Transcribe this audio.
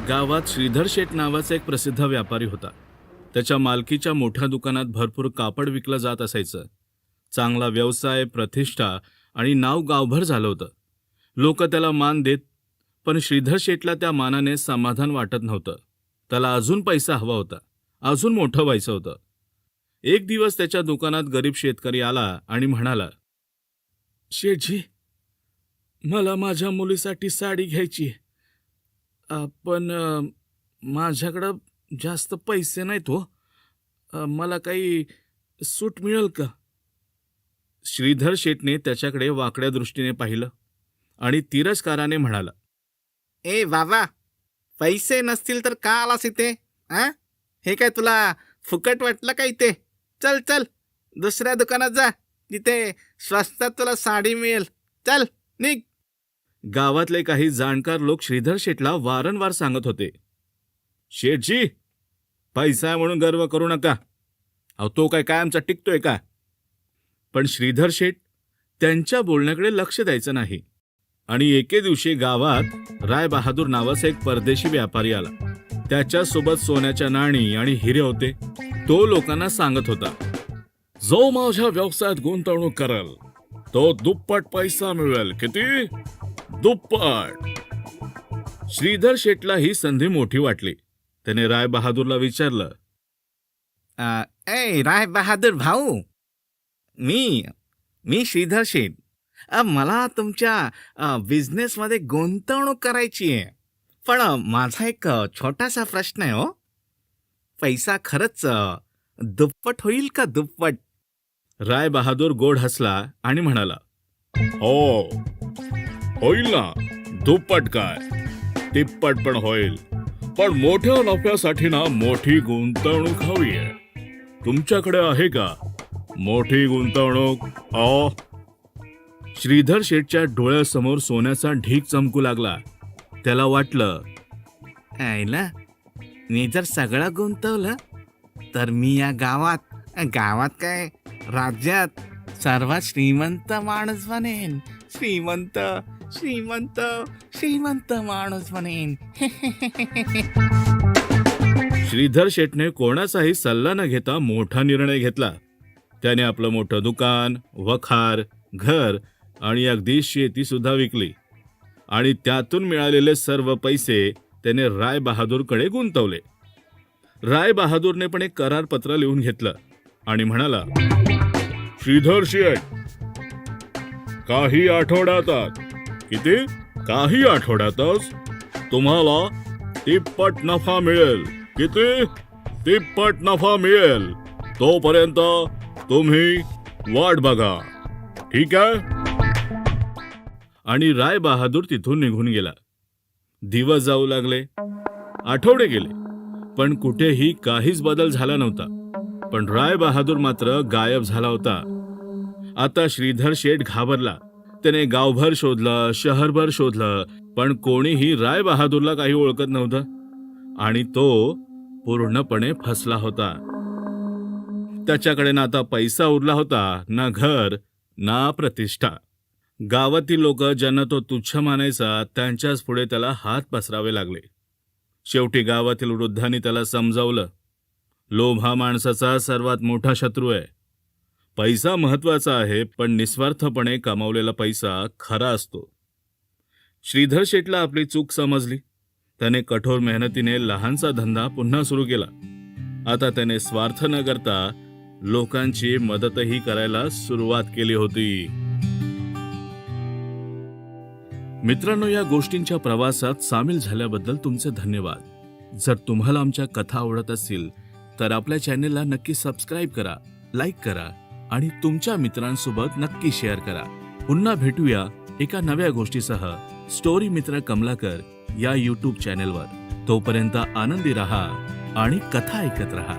गावात श्रीधर शेठ नावाचा एक प्रसिद्ध व्यापारी होता. त्याच्या मालकीच्या मोठ्या दुकानात भरपूर कापड विकलं जात असायचं. चांगला व्यवसाय, प्रतिष्ठा आणि नाव गावभर झालं होतं. लोक त्याला मान देत, पण श्रीधर शेठला त्या मानाने समाधान वाटत नव्हतं. त्याला अजून पैसा हवा होता, अजून मोठं व्हायचं होतं. एक दिवस त्याच्या दुकानात गरीब शेतकरी आला आणि म्हणाला, शेठजी, मला माझ्या मुलीसाठी साडी घ्यायची आहे. पण माझ्याकडं जास्त पैसे नाहीत हो. मला काही सूट मिळेल का? श्रीधर शेठने त्याच्याकडे वाकड्या दृष्टीने पाहिलं आणि तिरस्काराने म्हणाला, ए बाबा, पैसे नसतील तर का आलास इथे? हे काय तुला फुकट वाटलं का इथे? चल चल, दुसऱ्या दुकानात जा, तिथे स्वस्तात तुला साडी मिळेल. चल निघ. गावातले काही जाणकार लोक श्रीधर शेठला वारंवार सांगत होते, शेठजी, पैसा आहे म्हणून गर्व करू नका. अहो, तो काय कायमचा टिकतोय का? पण श्रीधर शेठ त्यांच्या बोलण्याकडे लक्ष द्यायचं नाही. आणि एके दिवशी गावात राय बहादूर नावाचा एक परदेशी व्यापारी आला. त्याच्यासोबत सोन्याच्या नाणी आणि हिरे होते. तो लोकांना सांगत होता, जो माझ्या व्यवसायात गुंतवणूक करेल तो दुप्पट पैसा मिळेल. किती? दुप्पट. श्रीधर शेठला ही संधी मोठी वाटली. त्याने राय बहादूरला विचारलं, ए राय बहादूर भाऊ, मी श्रीधर शेठ. मला तुमच्या बिझनेसमध्ये गुंतवणूक करायची आहे. पण माझा एक छोटासा प्रश्न आहे हो. पैसा खरंच दुप्पट होईल का? दुप्पट? राय बहादूर गोड हसला आणि म्हणाला, हो, होईल ना. दुप्पट काय, तिप्पट पण होईल. पण मोठ्या नफ्यासाठी ना मोठी गुंतवणूक हवी आहे. तुमच्याकडे आहे का मोठी गुंतवणूक? श्रीधर शेठच्या डोळ्यासमोर सोन्याचा ढीग चमकू लागला. त्याला वाटलं, आईला, मी जर सगळं गुंतवलं तर मी या गावात काय, राज्यात सर्वात श्रीमंत माणूस बनेन. श्रीमंत श्रीमंत श्रीमंत माणूस बनेन. श्रीधर शेठने कोणाचाही सल्ला न घेता मोठा निर्णय घेतला. त्याने आपलं मोठं दुकान, वखार, घर आणि अगदी शेती सुद्धा विकली. आणि त्यातून मिळालेले सर्व पैसे त्याने राय बहादूरकडे गुंतवले. राय बहादूरने पण एक करारपत्र लिहून घेतलं आणि म्हणाला, श्रीधर शेठ, काही आठवड्यातच, किती? काही आठवड्यातच तुम्हाला तिप्पट नफा मिळेल. किती? तिप्पट नफा मिळेल. तोपर्यंत तुम्ही वाट बघा. ठीक आहे? आणि राय बहादूर तिथून निघून गेला. दिवस जाऊ लागले, आठवडे गेले, पण कुठेही काहीच बदल झाला नव्हता. पण राय बहादूर मात्र गायब झाला होता. आता श्रीधर शेठ घाबरला. त्याने गावभर शोधलं, शहरभर शोधलं, पण कोणीही राय बहादूरला काही ओळखत नव्हतं. आणि तो पूर्णपणे फसला होता. त्याच्याकडे ना आता पैसा उरला होता, ना घर, ना प्रतिष्ठा. गावातील लोक ज्यांना तो तुच्छ मानायचा, त्यांच्याच पुढे त्याला हात पसरावे लागले. शेवटी गावातील वृद्धांनी त्याला समजावलं, लोभ हा माणसाचा सर्वात मोठा शत्रू आहे. पैसा महत्वाचा आहे, पण निस्वार्थपणे कमावलेला पैसा खरा असतो. श्रीधर शेठला आपली चूक समजली. त्याने कठोर मेहनतीने लहानसा धंदा पुन्हा सुरू केला. आता त्याने स्वार्थ न करता लोकांची मदतही करायला सुरुवात केली होती. मित्रांनो, या गोष्टींच्या प्रवासात सामील झाल्याबद्दल तुमचे धन्यवाद. जर तुम्हाला आमच्या कथा आवडत असतील तर आपल्या चॅनेलला नक्की सबस्क्राईब करा, लाईक करा आणि तुमच्या मित्रांसोबत नक्की शेअर करा. पुन्हा भेटूया एका नव्या गोष्टीसह स्टोरी मित्र कमलाकर या YouTube चॅनेलवर. तोपर्यंत आनंदी रहा आणि कथा ऐकत रहा.